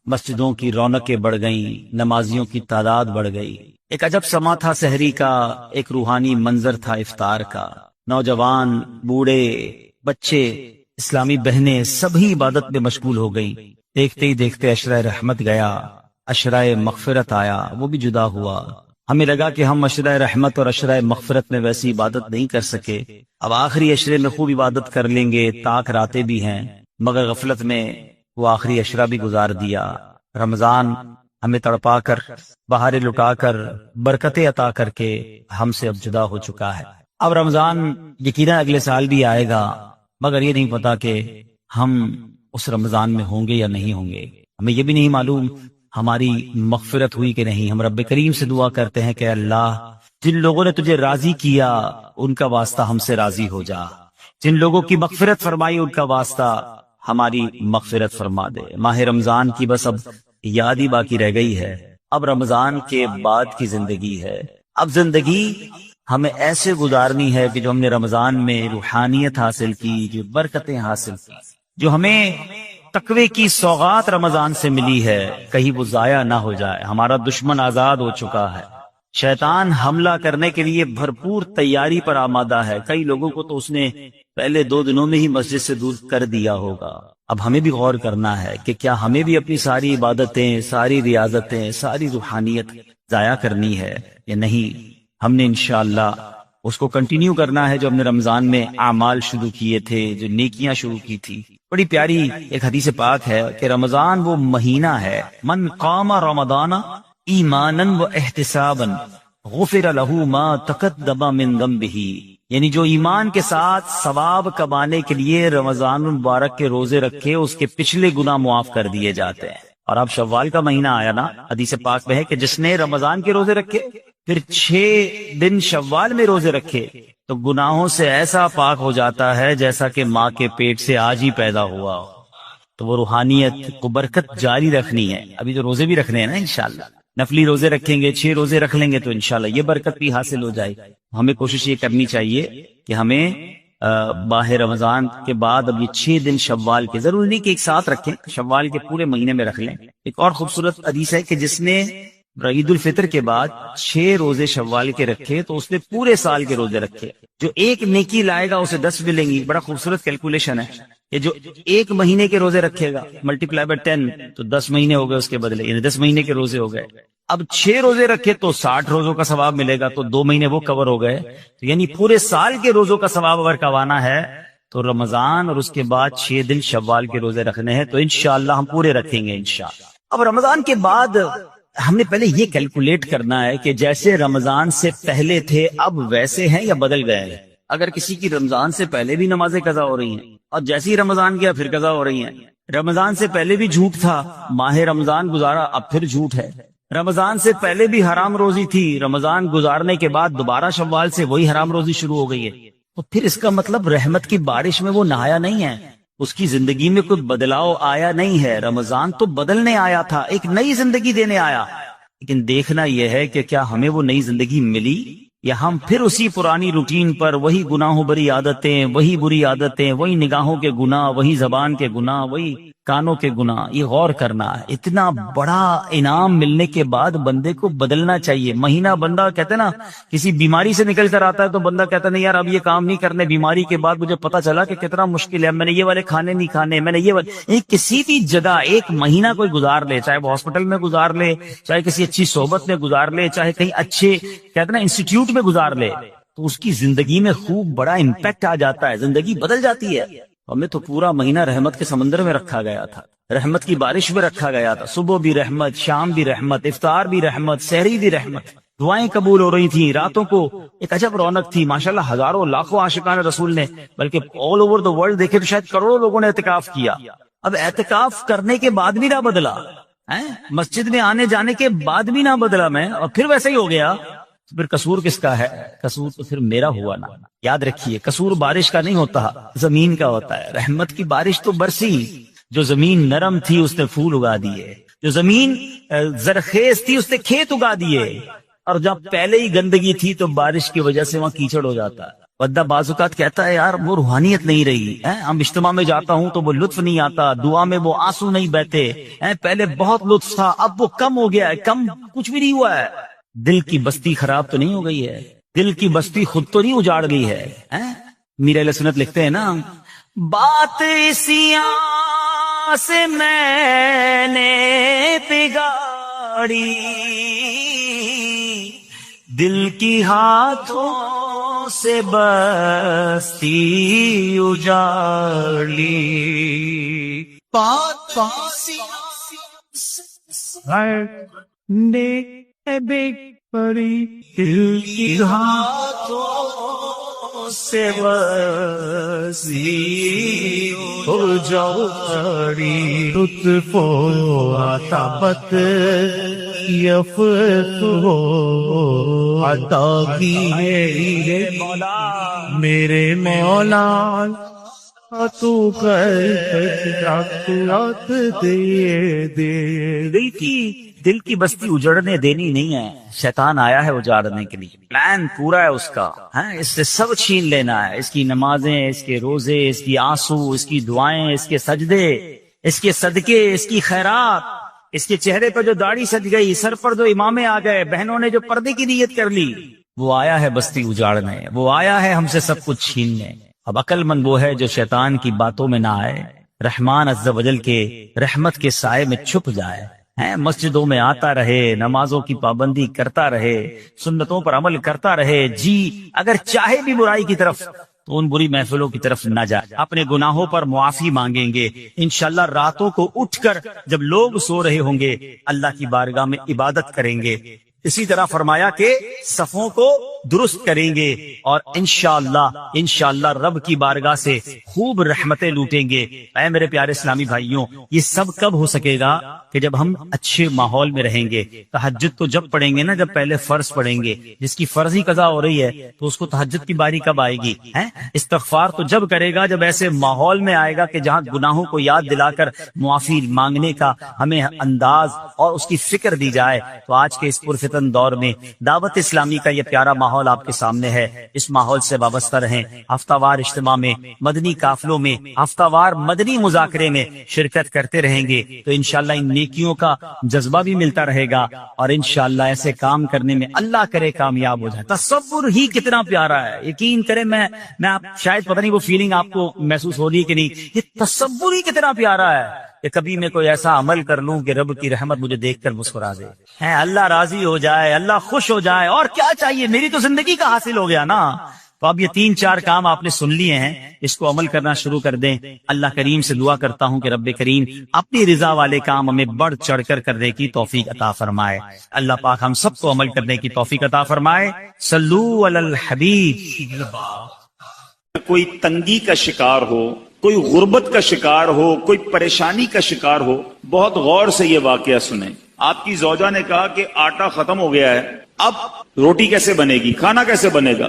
مسجدوں کی رونقیں بڑھ گئیں، نمازیوں کی تعداد بڑھ گئی. ایک عجب سما تھا سحری کا، ایک روحانی منظر تھا افطار کا. نوجوان، بوڑھے، بچے، اسلامی بہنیں سبھی عبادت میں مشغول ہو گئیں. دیکھتے ہی دیکھتے عشرہ رحمت گیا، عشرہ مغفرت آیا، وہ بھی جدا ہوا. ہمیں لگا کہ ہم عشرہ رحمت اور عشرہ مغفرت میں ویسی عبادت نہیں کر سکے، اب آخری عشرے میں خوب عبادت کر لیں گے، تاک راتیں بھی ہیں، مگر غفلت میں وہ آخری عشرہ بھی گزار دیا. رمضان ہمیں تڑپا کر، بہاریں لٹا کر، برکتیں عطا کر کے ہم سے اب جدا ہو چکا ہے. اب رمضان یقیناً اگلے سال بھی آئے گا، مگر یہ نہیں پتا کہ ہم اس رمضان میں ہوں گے یا نہیں ہوں گے. ہمیں یہ بھی نہیں معلوم ہماری مغفرت ہوئی کہ نہیں. ہم رب کریم سے دعا کرتے ہیں کہ اللہ جن لوگوں نے تجھے راضی کیا ان کا واسطہ ہم سے راضی ہو جا، جن لوگوں کی مغفرت فرمائی ان کا واسطہ ہماری مغفرت فرما دے. ماہ رمضان کی بس اب یاد ہی باقی رہ گئی ہے. اب رمضان کے بعد کی زندگی ہے. اب زندگی ہمیں ایسے گزارنی ہے کہ جو ہم نے رمضان میں روحانیت حاصل کی، جو برکتیں حاصل کی، جو ہمیں تقوی کی سوغات رمضان سے ملی ہے، کہیں وہ ضائع نہ ہو جائے. ہمارا دشمن آزاد ہو چکا ہے، شیطان حملہ کرنے کے لیے بھرپور تیاری پر آمادہ ہے. کئی لوگوں کو تو اس نے پہلے 2 دنوں میں ہی مسجد سے دور کر دیا ہوگا. اب ہمیں بھی غور کرنا ہے کہ کیا ہمیں بھی اپنی ساری عبادتیں، ساری ریاضتیں، ساری روحانیت ضائع کرنی ہے یا نہیں. ہم نے انشاءاللہ اس کو کنٹینیو کرنا ہے جو ہم نے رمضان میں اعمال شروع کیے تھے، جو نیکیاں شروع کی تھی. بڑی پیاری ایک حدیث پاک ہے کہ رمضان وہ مہینہ ہے، من قام رمضان ایمانا و احتسابا غفر له ما تقدم من ذنبه. یعنی جو ایمان کے ساتھ ثواب کمانے کے لیے رمضان المبارک کے روزے رکھے، اس کے پچھلے گناہ معاف کر دیے جاتے ہیں. اور اب شوال کا مہینہ آیا نا، حدیث پاک میں ہے کہ جس نے رمضان کے روزے رکھے پھر 6 دن شوال میں روزے رکھے تو گناہوں سے ایسا پاک ہو جاتا ہے جیسا کہ ماں کے پیٹ سے آج ہی پیدا ہوا ہو. تو وہ روحانیت کو برکت جاری رکھنی ہے. ابھی تو روزے بھی رکھنے ہیں نا، انشاءاللہ نفلی روزے رکھیں گے، 6 روزے رکھ لیں گے تو انشاءاللہ یہ برکت بھی حاصل ہو جائے. ہمیں کوشش یہ کرنی چاہیے کہ ہمیں ماہ رمضان کے بعد اب یہ 6 دن شوال کے، ضروری نہیں کہ ایک ساتھ رکھیں، شوال کے پورے مہینے میں رکھ لیں. ایک اور خوبصورت حدیث ہے کہ جس نے عید الفطر کے بعد 6 روزے شوال کے رکھے تو اس نے پورے سال کے روزے رکھے. جو ایک نیکی لائے گا اسے 10 ملیں گی. بڑا خوبصورت کیلکولیشن ہے یہ جو 1 مہینے کے روزے رکھے گا ملٹیپلائی بائی 10 تو 10 مہینے ہو گئے اس کے بدلے، یعنی 10 مہینے کے روزے ہو گئے. اب 6 روزے رکھے تو 60 روزوں کا ثواب ملے گا، تو 2 مہینے وہ کور ہو گئے. تو یعنی پورے سال کے روزوں کا ثواب اگر کمانا ہے تو رمضان اور اس کے بعد 6 دن شوال کے روزے رکھنے ہیں. تو انشاءاللہ ہم پورے رکھیں گے انشاءاللہ. اب رمضان کے بعد ہم نے پہلے یہ کیلکولیٹ کرنا ہے کہ جیسے رمضان سے پہلے تھے اب ویسے ہیں یا بدل گئے ہیں. اگر کسی کی رمضان سے پہلے بھی نمازیں قضا ہو رہی ہیں اور جیسے ہی رمضان گیا پھر قضا ہو رہی ہیں، رمضان سے پہلے بھی جھوٹ تھا، ماہ رمضان گزارا اب پھر جھوٹ ہے، رمضان سے پہلے بھی حرام روزی تھی، رمضان گزارنے کے بعد دوبارہ شوال سے وہی حرام روزی شروع ہو گئی ہے، تو پھر اس کا مطلب رحمت کی بارش میں وہ نہایا نہیں ہے، اس کی زندگی میں کوئی بدلاؤ آیا نہیں ہے. رمضان تو بدلنے آیا تھا، ایک نئی زندگی دینے آیا، لیکن دیکھنا یہ ہے کہ کیا ہمیں وہ نئی زندگی ملی یا ہم پھر اسی پرانی روٹین پر، وہی گناہوں بری عادتیں، وہی بری عادتیں، وہی نگاہوں کے گناہ، وہی زبان کے گناہ، وہی کانوں کے گناہ. یہ غور کرنا ہے. اتنا بڑا انعام ملنے کے بعد بندے کو بدلنا چاہیے. مہینہ بندہ کہتے نا کسی بیماری سے نکل کر آتا ہے تو بندہ کہتا نہیں یار اب یہ کام نہیں کرنے، بیماری کے بعد مجھے پتا چلا کہ کتنا مشکل ہے، میں نے یہ والے کھانے نہیں کھانے، میں نے یہ والے. کسی بھی جگہ 1 مہینہ کوئی گزار لے، چاہے وہ ہاسپٹل میں گزار لے، چاہے کسی اچھی صحبت میں گزار لے، چاہے کہیں اچھے کہتے نا انسٹیٹیوٹ میں گزار لے، تو اس کی زندگی میں خوب بڑا امپیکٹ آ جاتا ہے، زندگی بدل جاتی ہے. ہمیں تو پورا مہینہ رحمت کے سمندر میں رکھا گیا تھا، رحمت کی بارش میں رکھا گیا تھا. صبح بھی رحمت، شام بھی رحمت، افطار بھی رحمت، سحری بھی رحمت، دعائیں قبول ہو رہی تھیں، راتوں کو ایک عجب رونق تھی. ماشاءاللہ ہزاروں لاکھوں عاشقان رسول نے، بلکہ آل اوور دا ورلڈ دیکھے تو شاید کروڑوں لوگوں نے اعتکاف کیا. اب اعتکاف کرنے کے بعد بھی نہ بدلا، مسجد میں آنے جانے کے بعد بھی نہ بدلا میں، اور پھر ویسے ہی ہو گیا. پھر قصور کس کا ہے؟ قصور تو پھر میرا ہوا نا. یاد رکھیے قصور بارش کا نہیں ہوتا، زمین کا ہوتا ہے. رحمت کی بارش تو برسی، جو زمین نرم تھی اس نے پھول اگا دیے، جو زمین زرخیز تھی اس نے کھیت اگا دیے، اور جب پہلے ہی گندگی تھی تو بارش کی وجہ سے وہاں کیچڑ ہو جاتا ہے. بندہ بعض اوقات کہتا ہے یار وہ روحانیت نہیں رہی، ہم اجتماع میں جاتا ہوں تو وہ لطف نہیں آتا، دعا میں وہ آنسو نہیں بہتے، پہلے بہت لطف تھا اب وہ کم ہو گیا ہے. کم کچھ بھی نہیں ہوا ہے. دل کی بستی خراب تو نہیں ہو گئی ہے، دل کی بستی خود تو نہیں اجاڑ گئی ہے. میرے اہل سنت لکھتے ہیں نا، بات اسی سے میں نے بگاڑی، دل کی ہاتھوں سے بستی اجاڑی. بات بڑی دل کی ہاتھوں سے بستی اجاڑی. لطف و عطابت یفت و عطا کی میرے مولا تو دل کی بستی اجڑنے دینی نہیں ہے. شیطان آیا ہے اجاڑنے کے لیے، پلان پورا ہے اس کا. اس سے سب چھین لینا ہے، اس کی نمازیں، اس کے روزے، اس کی آنسو، اس کی دعائیں، اس کے سجدے، اس کے صدقے، اس کی خیرات، اس کے چہرے پر جو داڑھی سج گئی، سر پر جو امامے آ گئے، بہنوں نے جو پردے کی نیت کر لی. وہ آیا ہے بستی اجاڑنے، وہ آیا ہے ہم سے سب کچھ چھیننے. اب عقل مند وہ ہے جو شیطان کی باتوں میں نہ آئے، رحمان عز و جل کے رحمت کے سائے میں چھپ جائے، مسجدوں میں آتا رہے، نمازوں کی پابندی کرتا رہے، سنتوں پر عمل کرتا رہے. جی اگر چاہے بھی برائی کی طرف تو ان بری محفلوں کی طرف نہ جائے، اپنے گناہوں پر معافی مانگیں گے. انشاءاللہ راتوں کو اٹھ کر جب لوگ سو رہے ہوں گے اللہ کی بارگاہ میں عبادت کریں گے. اسی طرح فرمایا کہ صفوں کو درست کریں گے، اور انشاءاللہ رب کی بارگاہ سے خوب رحمتیں لوٹیں گے. اے میرے پیارے اسلامی بھائیوں، یہ سب کب ہو سکے گا؟ کہ جب ہم اچھے ماحول میں رہیں گے. تہجد تو جب پڑھیں گے نا جب پہلے فرض پڑھیں گے. جس کی فرض ہی قضا ہو رہی ہے تو اس کو تہجد کی باری کب آئے گی؟ استغفار تو جب کرے گا جب ایسے ماحول میں آئے گا کہ جہاں گناہوں کو یاد دلا کر معافی مانگنے کا ہمیں انداز اور اس کی فکر دی جائے. تو آج کے اس پرفتن دور میں دعوت اسلامی کا یہ پیارا ماحول ماحول آپ کے سامنے ہے، اس ماحول سے وابستہ رہیں۔ ہفتہ وار اجتماع میں، مدنی قافلوں میں، ہفتہ وار مدنی مذاکرے میں شرکت کرتے رہیں گے تو انشاءاللہ ان نیکیوں کا جذبہ بھی ملتا رہے گا، اور انشاءاللہ ایسے کام کرنے میں اللہ کرے کامیاب ہو جائے۔ تصور ہی کتنا پیارا ہے، یقین کریں، میں آپ شاید پتہ نہیں وہ فیلنگ آپ کو محسوس ہو رہی ہے کہ نہیں، یہ تصور ہی کتنا پیارا ہے کہ کبھی میں کوئی ایسا عمل کر لوں کہ رب کی رحمت مجھے دیکھ کر مسکرا دے، ہے اللہ راضی ہو جائے، اللہ خوش ہو جائے، اور کیا چاہیے، میری تو زندگی کا حاصل ہو گیا نا۔ تو اب یہ 3-4 کام آپ نے سن لیے ہیں، اس کو عمل کرنا شروع کر دیں۔ اللہ کریم سے دعا کرتا ہوں کہ رب کریم اپنی رضا والے کام ہمیں بڑھ چڑھ کر کرنے کی توفیق عطا فرمائے۔ اللہ پاک ہم سب کو عمل کرنے کی توفیق عطا فرمائے۔ صلو علی الحبیب۔ کوئی تنگی کا شکار ہو، کوئی غربت کا شکار ہو، کوئی پریشانی کا شکار ہو، بہت غور سے یہ واقعہ سنیں۔ آپ کی زوجہ نے کہا کہ آٹا ختم ہو گیا ہے، اب روٹی کیسے بنے گی، کھانا کیسے بنے گا؟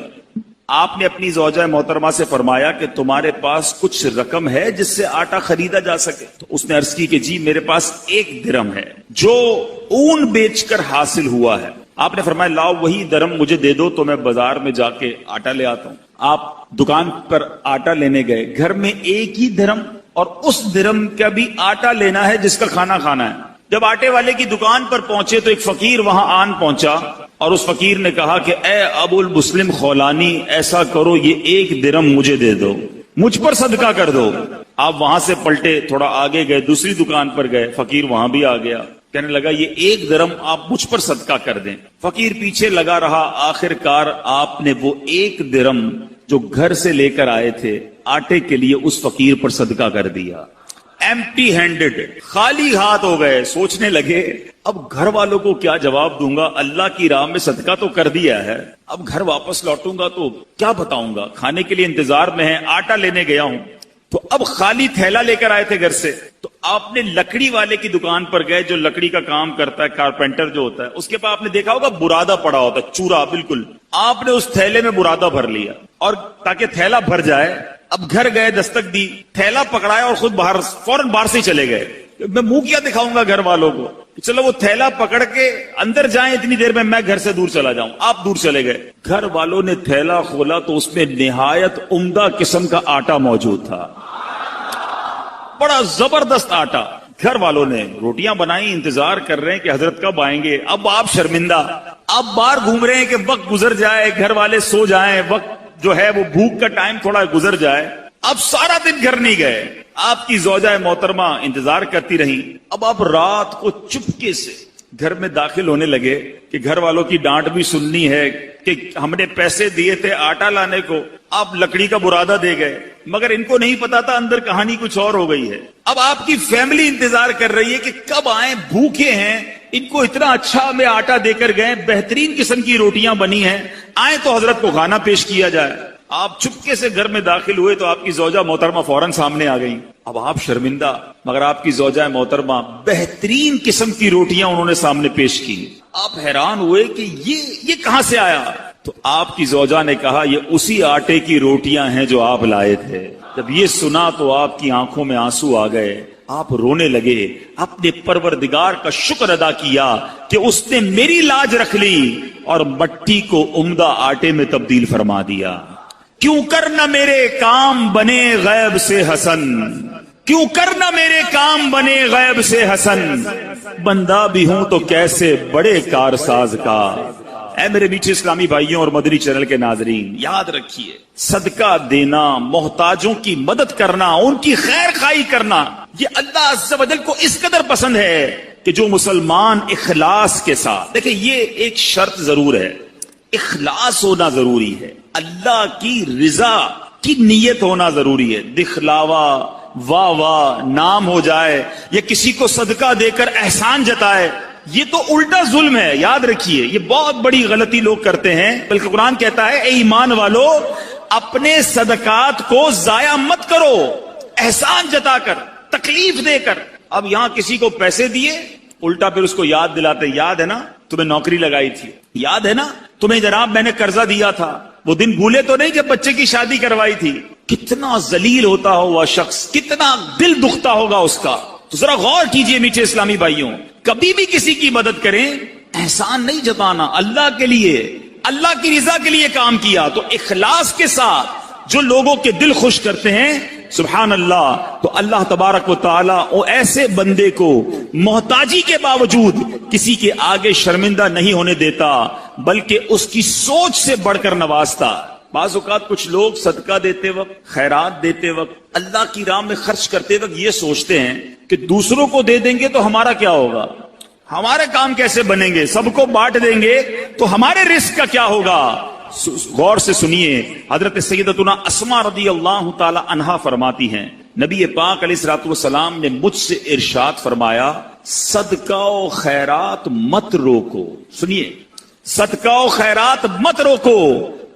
آپ نے اپنی زوجہ محترمہ سے فرمایا کہ تمہارے پاس کچھ رقم ہے جس سے آٹا خریدا جا سکے؟ تو اس نے عرض کی کہ جی میرے پاس 1 درہم ہے جو اون بیچ کر حاصل ہوا ہے۔ آپ نے فرمایا لاؤ وہی درہم مجھے دے دو تو میں بازار میں جا کے آٹا لے آتا ہوں۔ آپ دکان پر آٹا لینے گئے، گھر میں 1 ہی درہم اور اس درہم کا بھی آٹا لینا ہے جس کا کھانا کھانا ہے۔ جب آٹے والے کی دکان پر پہنچے تو ایک فقیر وہاں آن پہنچا اور اس فقیر نے کہا کہ اے ابو المسلم خولانی، ایسا کرو یہ 1 درہم مجھے دے دو، مجھ پر صدقہ کر دو۔ آپ وہاں سے پلٹے، تھوڑا آگے گئے، دوسری دکان پر گئے، فقیر وہاں بھی آ گیا، کہنے لگا یہ 1 درہم آپ مجھ پر صدقہ کر دیں۔ فقیر پیچھے لگا رہا، آخر کار آپ نے وہ 1 درہم جو گھر سے لے کر آئے تھے آٹے کے لیے اس فقیر پر صدقہ کر دیا۔ ایمٹی ہینڈڈ، خالی ہاتھ ہو گئے۔ سوچنے لگے اب گھر والوں کو کیا جواب دوں گا، اللہ کی راہ میں صدقہ تو کر دیا ہے، اب گھر واپس لوٹوں گا تو کیا بتاؤں گا، کھانے کے لیے انتظار میں ہے، آٹا لینے گیا ہوں۔ تو اب خالی تھیلا لے کر آئے تھے گھر سے، تو آپ نے لکڑی والے کی دکان پر گئے جو لکڑی کا کام کرتا ہے، کارپینٹر جو ہوتا ہے، اس کے پاس آپ نے دیکھا ہوگا برادہ پڑا ہوتا ہے، چورا بالکل، آپ نے اس تھیلے میں برادہ بھر لیا، اور تاکہ تھیلا بھر جائے اب گھر گئے، دستک دی، تھیلا پکڑایا اور خود باہر فوراً باہر سے چلے گئے۔ میں منہ کیا دکھاؤں گا گھر والوں کو، چلو وہ تھیلا پکڑ کے اندر جائیں، اتنی دیر میں گھر سے دور چلا جاؤں۔ آپ دور چلے گئے، گھر والوں نے تھیلا کھولا تو اس میں نہایت عمدہ قسم کا آٹا موجود تھا، بڑا زبردست آٹا۔ گھر والوں نے روٹیاں بنائی، انتظار کر رہے ہیں کہ حضرت کب آئیں گے۔ اب آپ شرمندہ، اب باہر گھوم رہے ہیں کہ وقت گزر جائے، گھر والے سو جائیں، وقت جو ہے وہ بھوک کا ٹائم تھوڑا گزر جائے۔ اب سارا دن گھر نہیں گئے، آپ کی زوجہ محترمہ انتظار کرتی رہی۔ اب آپ رات کو چپکے سے گھر میں داخل ہونے لگے کہ گھر والوں کی ڈانٹ بھی سننی ہے کہ ہم نے پیسے دیے تھے آٹا لانے کو، آپ لکڑی کا برادہ دے گئے، مگر ان کو نہیں پتا تھا اندر کہانی کچھ اور ہو گئی ہے۔ اب آپ کی فیملی انتظار کر رہی ہے کہ کب آئیں، بھوکے ہیں، ان کو اتنا اچھا ہمیں آٹا دے کر گئے، بہترین قسم کی روٹیاں بنی ہیں، آئیں تو حضرت کو کھانا پیش کیا جائے۔ آپ چپکے سے گھر میں داخل ہوئے تو آپ کی زوجہ محترمہ فوراً سامنے آ گئی۔ اب آپ شرمندہ، مگر آپ کی زوجہ محترمہ بہترین قسم کی روٹیاں انہوں نے سامنے پیش کی۔ آپ حیران ہوئے کہ یہ کہاں سے آیا؟ تو آپ کی زوجہ نے کہا یہ اسی آٹے کی روٹیاں ہیں جو آپ لائے تھے۔ جب یہ سنا تو آپ کی آنکھوں میں آنسو آ گئے، آپ رونے لگے، اپنے پروردگار کا شکر ادا کیا کہ اس نے میری لاج رکھ لی اور مٹی کو عمدہ آٹے میں تبدیل فرما دیا۔ کیوں کرنا میرے کام بنے غیب سے حسن، کیوں کرنا میرے کام بنے غیب سے حسن، بندہ بھی ہوں تو کیسے بڑے کارساز کا۔ اے میرے میٹھے اسلامی بھائیوں اور مدنی چینل کے ناظرین، یاد رکھیے صدقہ دینا، محتاجوں کی مدد کرنا، ان کی خیر خواہی کرنا، یہ اللہ عز و جل کو اس قدر پسند ہے کہ جو مسلمان اخلاص کے ساتھ، دیکھیں یہ ایک شرط ضرور ہے، اخلاص ہونا ضروری ہے، اللہ کی رضا کی نیت ہونا ضروری ہے۔ دکھلاوا، واہ واہ، نام ہو جائے یا کسی کو صدقہ دے کر احسان جتائے، یہ تو الٹا ظلم ہے، یاد رکھیے، یہ بہت بڑی غلطی لوگ کرتے ہیں۔ بلکہ قرآن کہتا ہے اے ایمان والو اپنے صدقات کو ضائع مت کرو، احسان جتا کر، تکلیف دے کر۔ اب یہاں کسی کو پیسے دیے، الٹا پھر اس کو یاد دلاتے، یاد ہے نا تمہیں نوکری لگائی تھی، یاد ہے نا تمہیں جناب میں نے قرضہ دیا تھا، وہ دن بھولے تو نہیں جب بچے کی شادی کروائی تھی۔ کتنا ذلیل ہوتا ہوگا شخص، کتنا دل دکھتا ہوگا اس کا۔ تو ذرا غور کیجئے میٹھے اسلامی بھائیوں، کبھی بھی کسی کی مدد کریں، احسان نہیں جتانا، اللہ کے لیے اللہ کی رضا کے لیے کام کیا، تو اخلاص کے ساتھ جو لوگوں کے دل خوش کرتے ہیں، سبحان اللہ، تو اللہ تبارک و تعالی وہ ایسے بندے کو محتاجی کے باوجود کسی کے آگے شرمندہ نہیں ہونے دیتا، بلکہ اس کی سوچ سے بڑھ کر نوازتا۔ بعض اوقات کچھ لوگ صدقہ دیتے وقت، خیرات دیتے وقت، اللہ کی راہ میں خرچ کرتے وقت یہ سوچتے ہیں کہ دوسروں کو دے دیں گے تو ہمارا کیا ہوگا، ہمارے کام کیسے بنیں گے، سب کو بانٹ دیں گے تو ہمارے رزق کا کیا ہوگا۔ غور سے سنیے، حضرت سیدتنا اسماء رضی اللہ تعالی عنہا فرماتی ہیں، نبی پاک علیہ الصلوۃ والسلام نے مجھ سے ارشاد فرمایا، صدقہ و خیرات مت روکو۔ سنیے، صدقہ و خیرات مت روکو،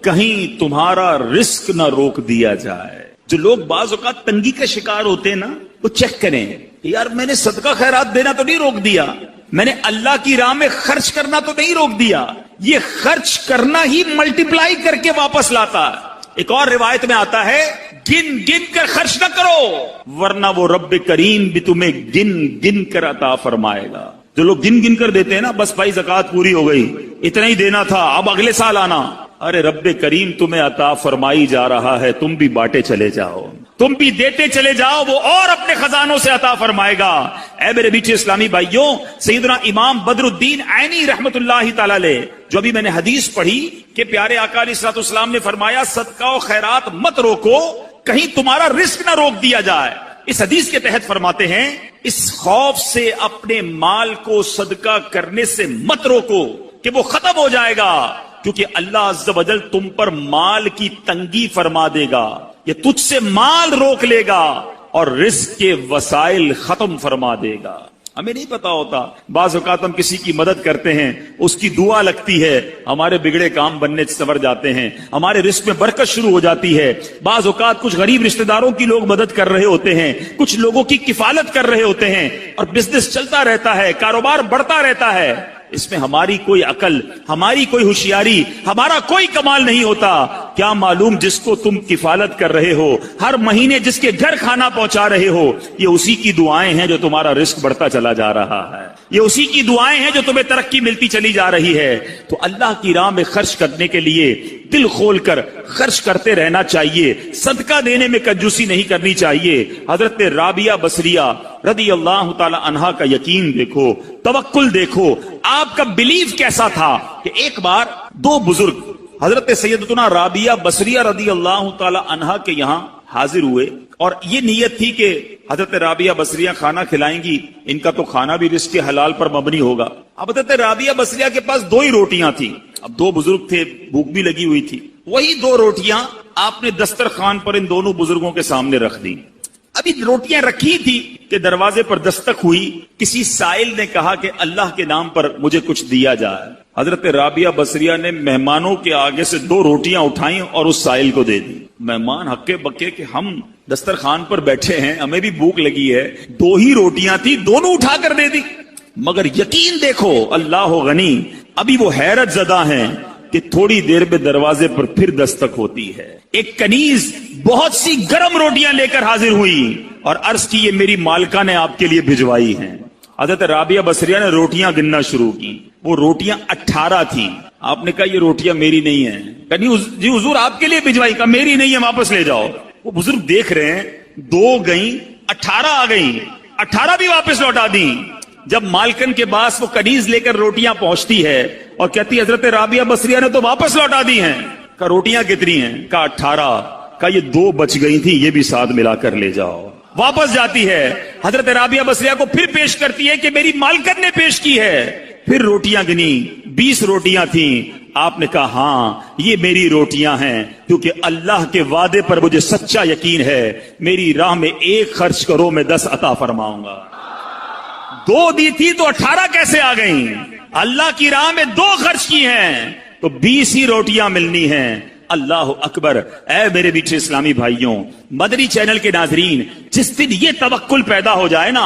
کہیں تمہارا رزق نہ روک دیا جائے۔ جو لوگ بعض اوقات تنگی کا شکار ہوتے ہیں نا، وہ چیک کریں، یار میں نے صدقہ خیرات دینا تو نہیں روک دیا، میں نے اللہ کی راہ میں خرچ کرنا تو نہیں روک دیا، یہ خرچ کرنا ہی ملٹیپلائی کر کے واپس لاتا ہے۔ ایک اور روایت میں آتا ہے، گن گن کر خرچ نہ کرو ورنہ وہ رب کریم بھی تمہیں گن گن کر عطا فرمائے گا۔ جو لوگ گن گن کر دیتے ہیں نا، بس بھائی زکوٰۃ پوری ہو گئی، اتنا ہی دینا تھا، اب اگلے سال آنا، ارے رب کریم تمہیں عطا فرمائی جا رہا ہے، تم بھی بانٹے چلے جاؤ، تم بھی دیتے چلے جاؤ، وہ اور اپنے خزانوں سے عطا فرمائے گا۔ اے میرے میٹھے اسلامی بھائیوں، سیدنا امام بدر الدین عینی رحمت اللہ تعالی علیہ، جو ابھی میں نے حدیث پڑھی کہ پیارے آقا علیہ الصلوۃ والسلام نے فرمایا صدقہ و خیرات مت روکو، کہیں تمہارا رزق نہ روک دیا جائے۔ اس حدیث کے تحت فرماتے ہیں، اس خوف سے اپنے مال کو صدقہ کرنے سے مت روکو کہ وہ ختم ہو جائے گا، کیونکہ اللہ عز و جل تم پر مال کی تنگی فرما دے گا، یہ تجھ سے مال روک لے گا اور رزق کے وسائل ختم فرما دے گا۔ ہمیں نہیں پتا ہوتا، بعض اوقات ہم کسی کی مدد کرتے ہیں، اس کی دعا لگتی ہے، ہمارے بگڑے کام بننے سنور جاتے ہیں، ہمارے رزق میں برکت شروع ہو جاتی ہے۔ بعض اوقات کچھ غریب رشتہ داروں کی لوگ مدد کر رہے ہوتے ہیں، کچھ لوگوں کی کفالت کر رہے ہوتے ہیں، اور بزنس چلتا رہتا ہے، کاروبار بڑھتا رہتا ہے۔ اس میں ہماری کوئی عقل، ہماری کوئی ہوشیاری، ہمارا کوئی کمال نہیں ہوتا۔ کیا معلوم جس کو تم کفالت کر رہے ہو، ہر مہینے جس کے گھر کھانا پہنچا رہے ہو، یہ اسی کی دعائیں ہیں جو تمہارا رزق بڑھتا چلا جا رہا ہے، یہ اسی کی دعائیں ہیں جو تمہیں ترقی ملتی چلی جا رہی ہے۔ تو اللہ کی راہ میں خرچ کرنے کے لیے دل کھول کر خرچ کرتے رہنا چاہیے، صدقہ دینے میں کنجوسی نہیں کرنی چاہیے۔ حضرت رابعہ بصریہ رضی اللہ تعالی عنہا کا یقین دیکھو، توکل دیکھو، آپ کا بلیف کیسا تھا کہ ایک بار دو بزرگ حضرت سیدتنا رابعہ بصریہ رضی اللہ تعالی عنہا کے یہاں حاضر ہوئے، اور یہ نیت تھی کہ حضرت رابعہ بصریہ کھانا کھلائیں گی، ان کا تو کھانا بھی رزق کے حلال پر مبنی ہوگا۔ اب حضرت رابعہ بصریہ کے پاس دو ہی روٹیاں تھیں، اب دو بزرگ تھے، بھوک بھی لگی ہوئی تھی، وہی دو روٹیاں آپ نے دسترخوان پر ان دونوں بزرگوں کے سامنے رکھ دی۔ ابھی روٹیاں رکھی تھی کہ دروازے پر دستک ہوئی، کسی سائل نے کہا کہ اللہ کے نام پر مجھے کچھ دیا جائے۔ حضرت رابعہ بصریہ نے مہمانوں کے آگے سے دو روٹیاں اٹھائیں اور اس سائل کو دے دی۔ مہمان ہکے بکے کہ ہم دسترخوان پر بیٹھے ہیں، ہمیں بھی بھوک لگی ہے، دو ہی روٹیاں تھی، دونوں اٹھا کر دے دی۔ مگر یقین دیکھو، اللہ غنی، ابھی وہ حیرت زدہ ہیں کہ تھوڑی دیر میں دروازے پر پھر دستک ہوتی ہے، ایک کنیز بہت سی گرم روٹیاں لے کر حاضر ہوئی اور عرض کی یہ میری مالکہ نے آپ کے لیے بھجوائی ہیں۔ حضرت رابعہ بصریہ نے روٹیاں گننا شروع کی، وہ روٹیاں 18 تھیں۔ آپ نے کہا یہ روٹیاں میری نہیں ہیں، جی حضور آپ کے لیے بھجوائی، کہا میری نہیں ہے، واپس لے جاؤ۔ وہ بزرگ دیکھ رہے ہیں، 2 گئیں، 18 آ گئیں، 18 بھی واپس لوٹا دیں۔ جب مالکن کے پاس وہ کنیز لے کر روٹیاں پہنچتی ہے اور کہتی حضرت رابعہ بصریہ نے تو واپس لوٹا دی ہیں، کہا روٹیاں کتنی ہیں، کہا 18، کہا یہ 2 بچ گئی تھی، یہ بھی ساتھ ملا کر لے جاؤ۔ واپس جاتی ہے، حضرت رابعہ بصریہ کو پھر پیش کرتی ہے کہ میری مالکن نے پیش کی ہے، پھر روٹیاں گنی، 20 روٹیاں تھیں۔ آپ نے کہا ہاں یہ میری روٹیاں ہیں، کیونکہ اللہ کے وعدے پر مجھے سچا یقین ہے، میری راہ میں 1 خرچ کرو میں 10 عطا فرماؤں گا۔ 2 دی تھی تو 18 کیسے آ گئیں؟ اللہ کی راہ میں 2 خرچ کی ہیں تو 20 ہی روٹیاں ملنی ہیں۔ اللہ اکبر۔ اے میرے میٹھے اسلامی بھائیوں، مدنی چینل کے ناظرین، جس دن یہ توکل پیدا ہو جائے نا،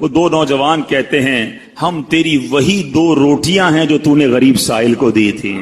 وہ دو نوجوان کہتے ہیں ہم تیری وہی 2 روٹیاں ہیں جو تو نے غریب سائل کو دی تھی.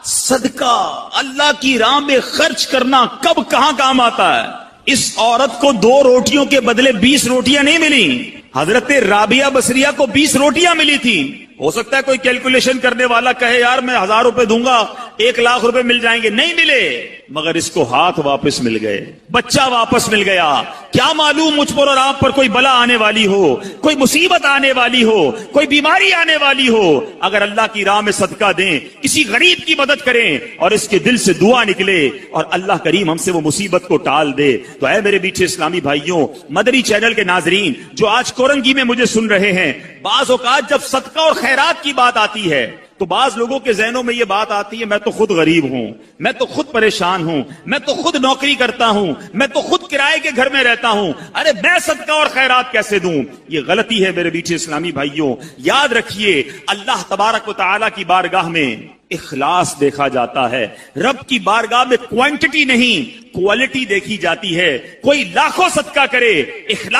صدقہ اللہ کی راہ میں خرچ کرنا کب کہاں کام آتا ہے. اس عورت کو 2 روٹیوں کے بدلے 20 روٹیاں نہیں ملی. حضرت رابعہ بصریہ کو 20 روٹیاں ملی تھی. ہو سکتا ہے کوئی کیلکولیشن کرنے والا کہے یار میں 1000 روپے دوں گا 1 لاکھ روپے مل جائیں گے. نہیں ملے، مگر اس کو ہاتھ واپس مل گئے، بچہ واپس مل گیا. کیا معلوم مجھ پر اور آپ پر کوئی بلا آنے والی ہو، کوئی مصیبت آنے والی ہو، کوئی بیماری آنے والی ہو، اگر اللہ کی راہ میں صدقہ دیں، کسی غریب کی مدد کریں اور اس کے دل سے دعا نکلے اور اللہ کریم ہم سے وہ مصیبت کو ٹال دے. تو اے میرے میٹھے اسلامی بھائیوں، مدنی چینل کے ناظرین جو آج کورنگی میں مجھے سن رہے ہیں، بعض اوقات جب صدقہ اور خیرات کی بات آتی ہے تو بعض لوگوں کے ذہنوں میں یہ بات آتی ہے میں تو خود غریب ہوں، میں تو خود پریشان ہوں، میں تو خود نوکری کرتا ہوں، میں تو خود کرائے کے گھر میں رہتا ہوں، ارے میں صدقہ اور خیرات کیسے دوں. یہ غلطی ہے میرے میٹھے اسلامی بھائیوں. یاد رکھیے اللہ تبارک و تعالیٰ کی بارگاہ میں اخلاص دیکھا جاتا ہے. رب کی بارگاہ میں کوانٹٹی نہیں کوالٹی دیکھی جاتی ہے. کوئی لاکھوں صدقہ کرے، اخلاص